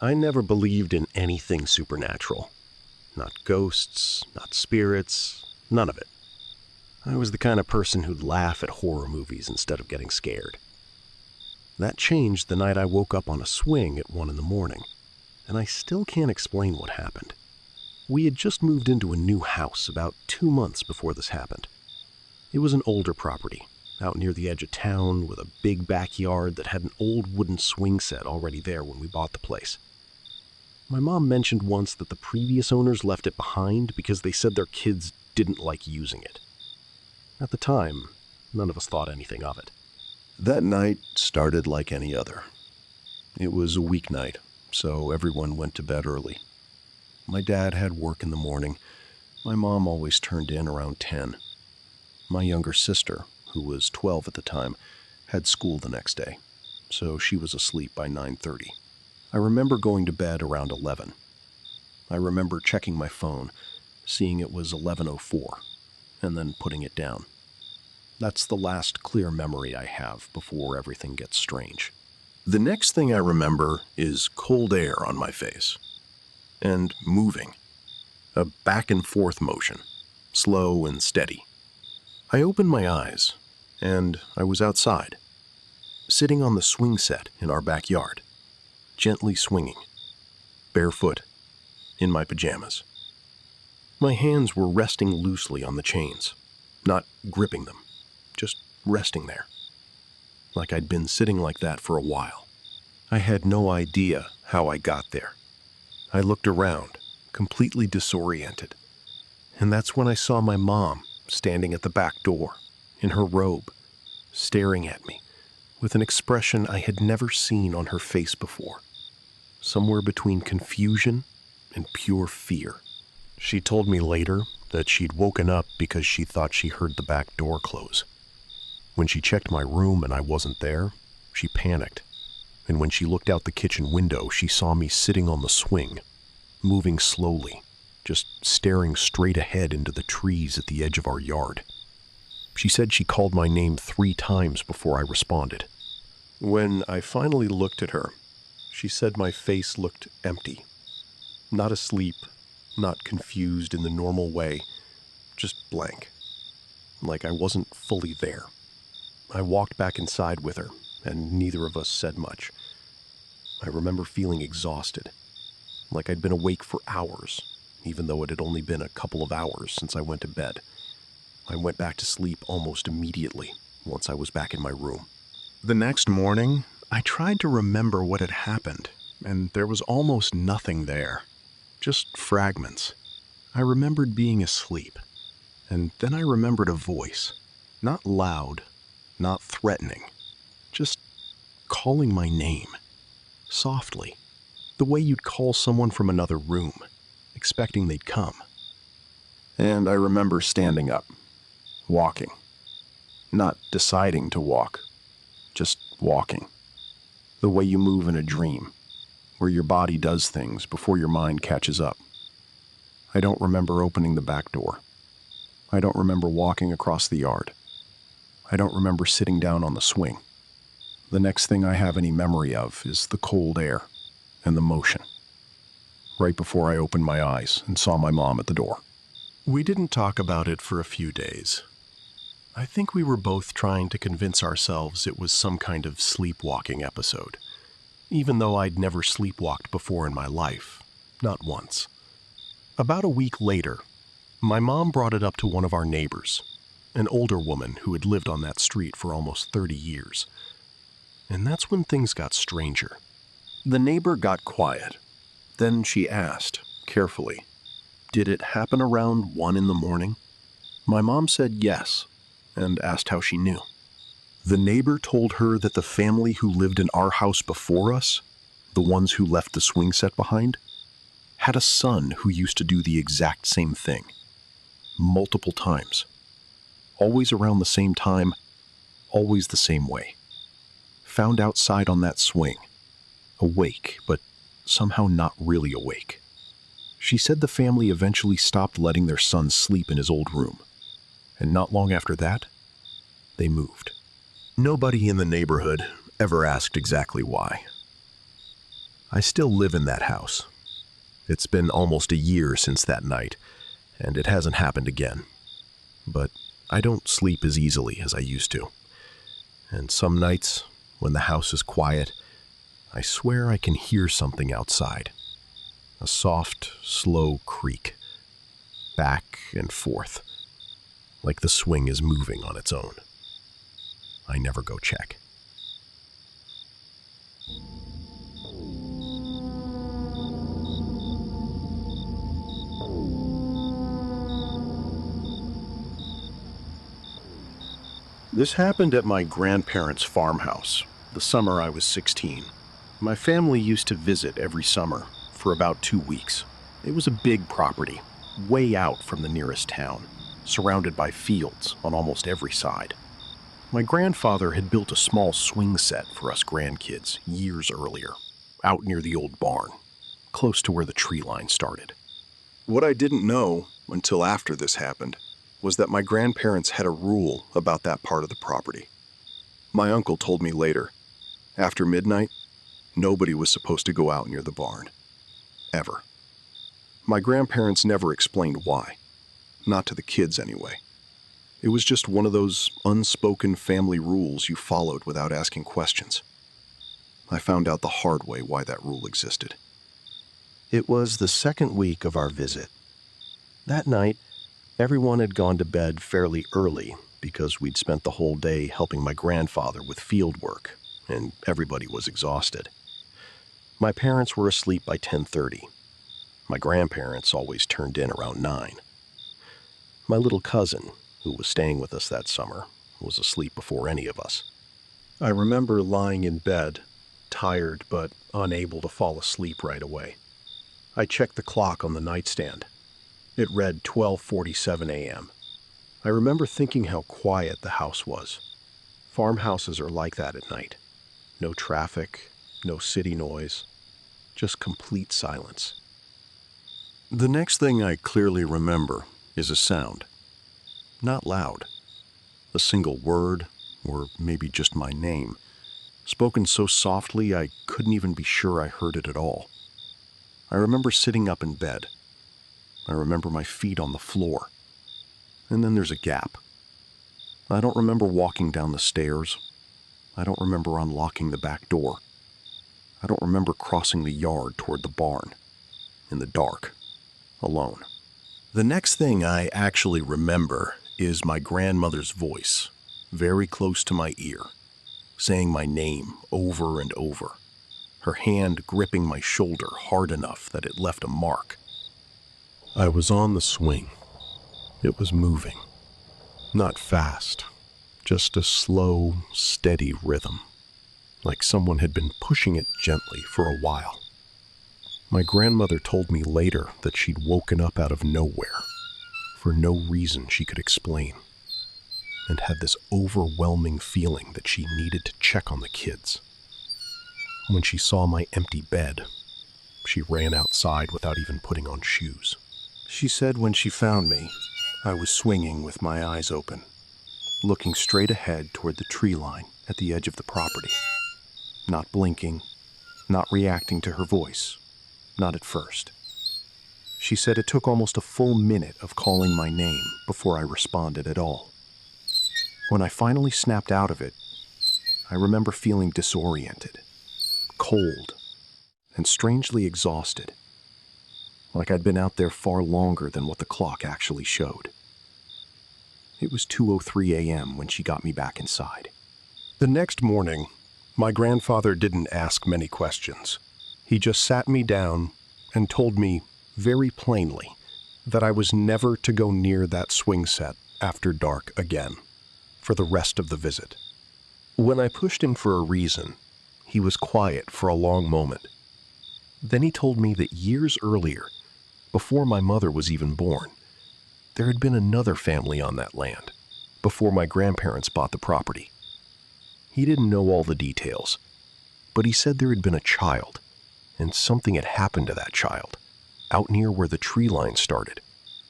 I never believed in anything supernatural. Not ghosts, not spirits, none of it. I was the kind of person who'd laugh at horror movies instead of getting scared. That changed the night I woke up on a swing at 1 a.m, and I still can't explain what happened. We had just moved into a new house about 2 months before this happened. It was an older property, out near the edge of town, with a big backyard that had an old wooden swing set already there when we bought the place. My mom mentioned once that the previous owners left it behind because they said their kids didn't like using it. At the time, none of us thought anything of it. That night started like any other. It was a weeknight, so everyone went to bed early. My dad had work in the morning. My mom always turned in around 10. My younger sister, who was 12 at the time, had school the next day, so she was asleep by 9:30. I remember going to bed around 11. I remember checking my phone, seeing it was 11:04, and then putting it down. That's the last clear memory I have before everything gets strange. The next thing I remember is cold air on my face. And moving. A back and forth motion, slow and steady. I opened my eyes, and I was outside, sitting on the swing set in our backyard, gently swinging, barefoot, in my pajamas. My hands were resting loosely on the chains, not gripping them, just resting there, like I'd been sitting like that for a while. I had no idea how I got there. I looked around, completely disoriented, and that's when I saw my mom standing at the back door, in her robe, staring at me, with an expression I had never seen on her face before, somewhere between confusion and pure fear. She told me later that she'd woken up because she thought she heard the back door close. When she checked my room and I wasn't there, she panicked. And when she looked out the kitchen window, she saw me sitting on the swing, moving slowly, just staring straight ahead into the trees at the edge of our yard. She said she called my name 3 times before I responded. When I finally looked at her, she said my face looked empty. Not asleep, not confused in the normal way, just blank. Like I wasn't fully there. I walked back inside with her, and neither of us said much. I remember feeling exhausted, like I'd been awake for hours, even though it had only been a couple of hours since I went to bed. I went back to sleep almost immediately once I was back in my room. The next morning, I tried to remember what had happened, and there was almost nothing there, just fragments. I remembered being asleep, and then I remembered a voice, not loud, not threatening, just calling my name, softly, the way you'd call someone from another room, expecting they'd come. And I remember standing up, walking, not deciding to walk, just walking, the way you move in a dream, where your body does things before your mind catches up. I don't remember opening the back door. I don't remember walking across the yard. I don't remember sitting down on the swing. The next thing I have any memory of is the cold air and the motion, right before I opened my eyes and saw my mom at the door. We didn't talk about it for a few days. I think we were both trying to convince ourselves it was some kind of sleepwalking episode, even though I'd never sleepwalked before in my life, not once. About a week later, my mom brought it up to one of our neighbors, an older woman who had lived on that street for almost 30 years. And that's when things got stranger. The neighbor got quiet. Then she asked, carefully, "Did it happen around 1 a.m?" My mom said yes, and asked how she knew. The neighbor told her that the family who lived in our house before us, the ones who left the swing set behind, had a son who used to do the exact same thing, multiple times. Always around the same time, always the same way. Found outside on that swing, awake, but somehow not really awake. She said the family eventually stopped letting their son sleep in his old room, and not long after that, they moved. Nobody in the neighborhood ever asked exactly why. I still live in that house. It's been almost a year since that night, and it hasn't happened again. But I don't sleep as easily as I used to. And some nights, when the house is quiet, I swear I can hear something outside. A soft, slow creak, back and forth, like the swing is moving on its own. I never go check. This happened at my grandparents' farmhouse, the summer I was 16. My family used to visit every summer for about 2 weeks. It was a big property, way out from the nearest town, surrounded by fields on almost every side. My grandfather had built a small swing set for us grandkids years earlier, out near the old barn, close to where the tree line started. What I didn't know until after this happened was that my grandparents had a rule about that part of the property. My uncle told me later, after midnight, nobody was supposed to go out near the barn. Ever. My grandparents never explained why. Not to the kids anyway. It was just one of those unspoken family rules you followed without asking questions. I found out the hard way why that rule existed. It was the second week of our visit. That night, everyone had gone to bed fairly early because we'd spent the whole day helping my grandfather with field work, and everybody was exhausted. My parents were asleep by 10:30. My grandparents always turned in around 9. My little cousin, who was staying with us that summer, was asleep before any of us. I remember lying in bed, tired but unable to fall asleep right away. I checked the clock on the nightstand. It read 12:47 a.m. I remember thinking how quiet the house was. Farmhouses are like that at night. No traffic, no city noise, just complete silence. The next thing I clearly remember is a sound. Not loud. A single word, or maybe just my name, spoken so softly I couldn't even be sure I heard it at all. I remember sitting up in bed. I remember my feet on the floor. And then there's a gap. I don't remember walking down the stairs. I don't remember unlocking the back door. I don't remember crossing the yard toward the barn. In the dark. Alone. The next thing I actually remember is my grandmother's voice, very close to my ear, saying my name over and over. Her hand gripping my shoulder hard enough that it left a mark. I was on the swing. It was moving. Not fast, just a slow, steady rhythm, like someone had been pushing it gently for a while. My grandmother told me later that she'd woken up out of nowhere, for no reason she could explain, and had this overwhelming feeling that she needed to check on the kids. When she saw my empty bed, she ran outside without even putting on shoes. She said when she found me, I was swinging with my eyes open, looking straight ahead toward the tree line at the edge of the property. Not blinking, not reacting to her voice, not at first. She said it took almost a full minute of calling my name before I responded at all. When I finally snapped out of it, I remember feeling disoriented, cold, and strangely exhausted. Like I'd been out there far longer than what the clock actually showed. It was 2:03 a.m. when she got me back inside. The next morning, my grandfather didn't ask many questions. He just sat me down and told me very plainly that I was never to go near that swing set after dark again, for the rest of the visit. When I pushed him for a reason, he was quiet for a long moment. Then he told me that years earlier, before my mother was even born, there had been another family on that land, before my grandparents bought the property. He didn't know all the details, but he said there had been a child, and something had happened to that child, out near where the tree line started,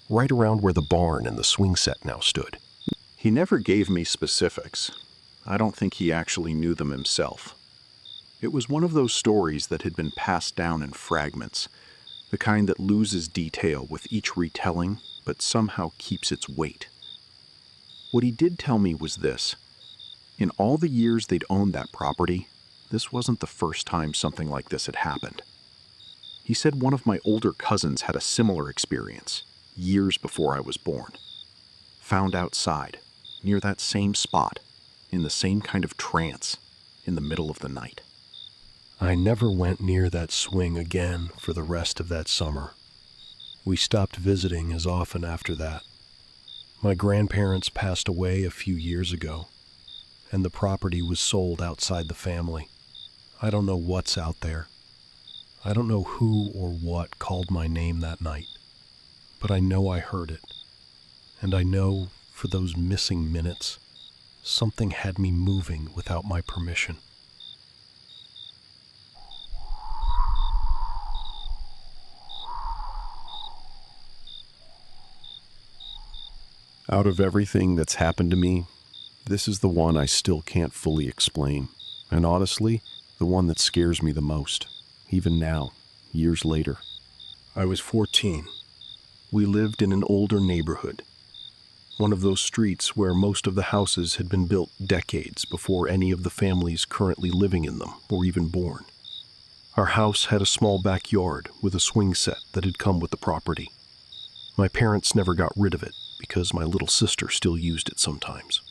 right around where the barn and the swing set now stood. He never gave me specifics. I don't think he actually knew them himself. It was one of those stories that had been passed down in fragments, the kind that loses detail with each retelling, but somehow keeps its weight. What he did tell me was this: in all the years they'd owned that property, this wasn't the first time something like this had happened. He said one of my older cousins had a similar experience, years before I was born. Found outside, near that same spot, in the same kind of trance, in the middle of the night. I never went near that swing again for the rest of that summer. We stopped visiting as often after that. My grandparents passed away a few years ago, and the property was sold outside the family. I don't know what's out there. I don't know who or what called my name that night, but I know I heard it. And I know, for those missing minutes, something had me moving without my permission. Out of everything that's happened to me, this is the one I still can't fully explain, and honestly, the one that scares me the most, even now, years later. I was 14. We lived in an older neighborhood, one of those streets where most of the houses had been built decades before any of the families currently living in them were even born. Our house had a small backyard with a swing set that had come with the property. My parents never got rid of it because my little sister still used it sometimes.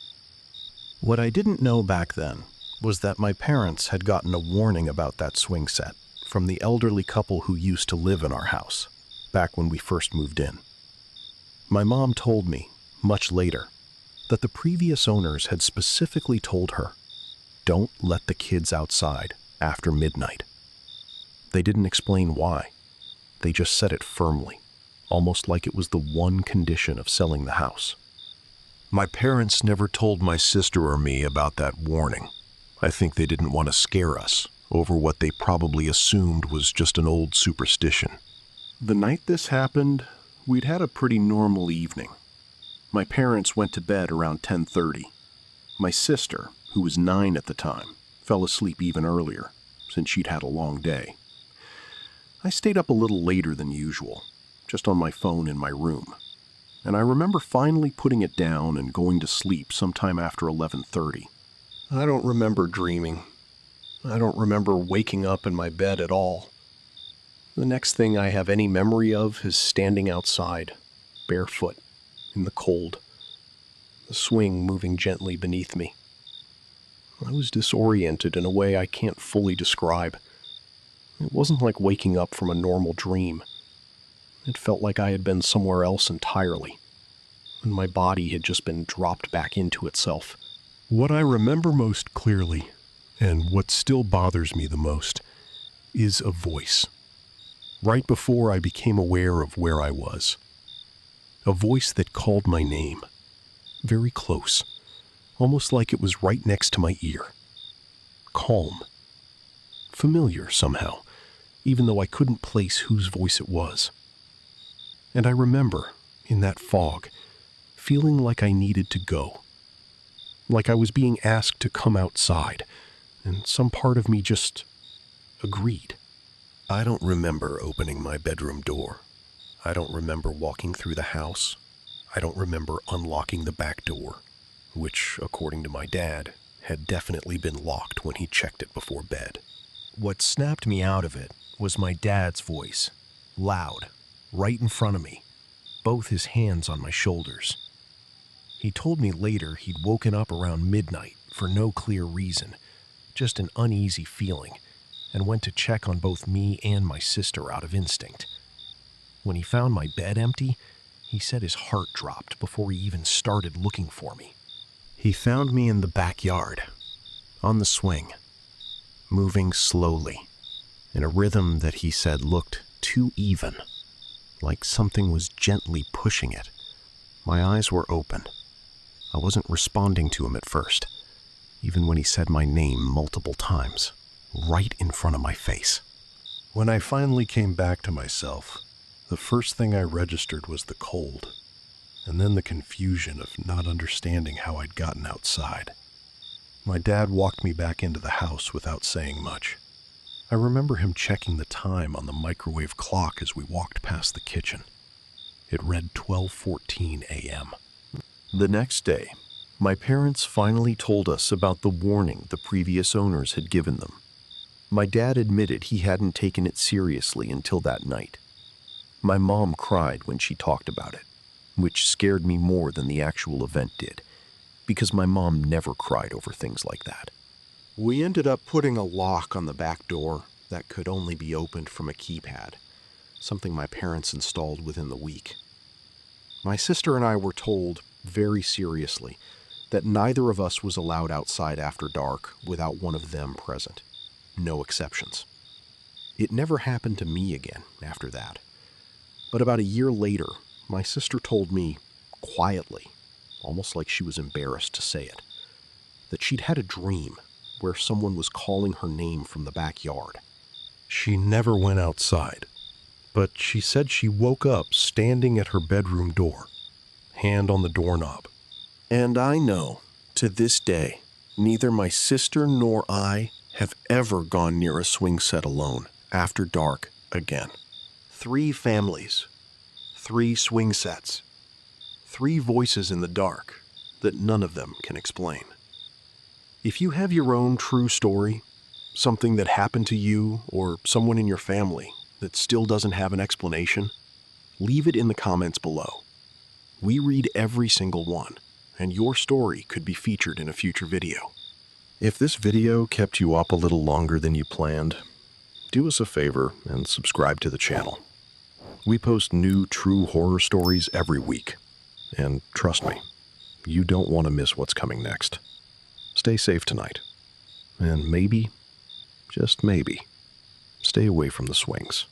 What I didn't know back then was that my parents had gotten a warning about that swing set from the elderly couple who used to live in our house, back when we first moved in. My mom told me, much later, that the previous owners had specifically told her, "Don't let the kids outside after midnight." They didn't explain why. They just said it firmly, almost like it was the one condition of selling the house. My parents never told my sister or me about that warning. I think they didn't want to scare us over what they probably assumed was just an old superstition. The night this happened, we'd had a pretty normal evening. My parents went to bed around 10:30. My sister, who was 9 at the time, fell asleep even earlier, since she'd had a long day. I stayed up a little later than usual, just on my phone in my room, and I remember finally putting it down and going to sleep sometime after 11:30. I don't remember dreaming. I don't remember waking up in my bed at all. The next thing I have any memory of is standing outside, barefoot, in the cold, the swing moving gently beneath me. I was disoriented in a way I can't fully describe. It wasn't like waking up from a normal dream. It felt like I had been somewhere else entirely, and my body had just been dropped back into itself. What I remember most clearly, and what still bothers me the most, is a voice. Right before I became aware of where I was. A voice that called my name. Very close. Almost like it was right next to my ear. Calm. Familiar somehow, even though I couldn't place whose voice it was. And I remember, in that fog, feeling like I needed to go. Like I was being asked to come outside, and some part of me just agreed. I don't remember opening my bedroom door. I don't remember walking through the house. I don't remember unlocking the back door, which, according to my dad, had definitely been locked when he checked it before bed. What snapped me out of it was my dad's voice, loud, right in front of me, both his hands on my shoulders. He told me later he'd woken up around midnight for no clear reason, just an uneasy feeling, and went to check on both me and my sister out of instinct. When he found my bed empty, he said his heart dropped before he even started looking for me. He found me in the backyard, on the swing, moving slowly, in a rhythm that he said looked too even, like something was gently pushing it. My eyes were open. I wasn't responding to him at first, even when he said my name multiple times, right in front of my face. When I finally came back to myself, the first thing I registered was the cold, and then the confusion of not understanding how I'd gotten outside. My dad walked me back into the house without saying much. I remember him checking the time on the microwave clock as we walked past the kitchen. It read 12:14 a.m. The next day, my parents finally told us about the warning the previous owners had given them. My dad admitted he hadn't taken it seriously until that night. My mom cried when she talked about it, which scared me more than the actual event did, because my mom never cried over things like that. We ended up putting a lock on the back door that could only be opened from a keypad, something my parents installed within the week. My sister and I were told, very seriously, that neither of us was allowed outside after dark without one of them present. No exceptions. It never happened to me again after that. But about a year later, my sister told me, quietly, almost like she was embarrassed to say it, that she'd had a dream where someone was calling her name from the backyard. She never went outside, but she said she woke up standing at her bedroom door, hand on the doorknob. And I know, to this day, neither my sister nor I have ever gone near a swing set alone after dark again. 3 families, 3 swing sets, 3 voices in the dark that none of them can explain. If you have your own true story, something that happened to you or someone in your family that still doesn't have an explanation, leave it in the comments below. We read every single one, and your story could be featured in a future video. If this video kept you up a little longer than you planned, do us a favor and subscribe to the channel. We post new true horror stories every week, and trust me, you don't want to miss what's coming next. Stay safe tonight, and maybe, just maybe, stay away from the swings.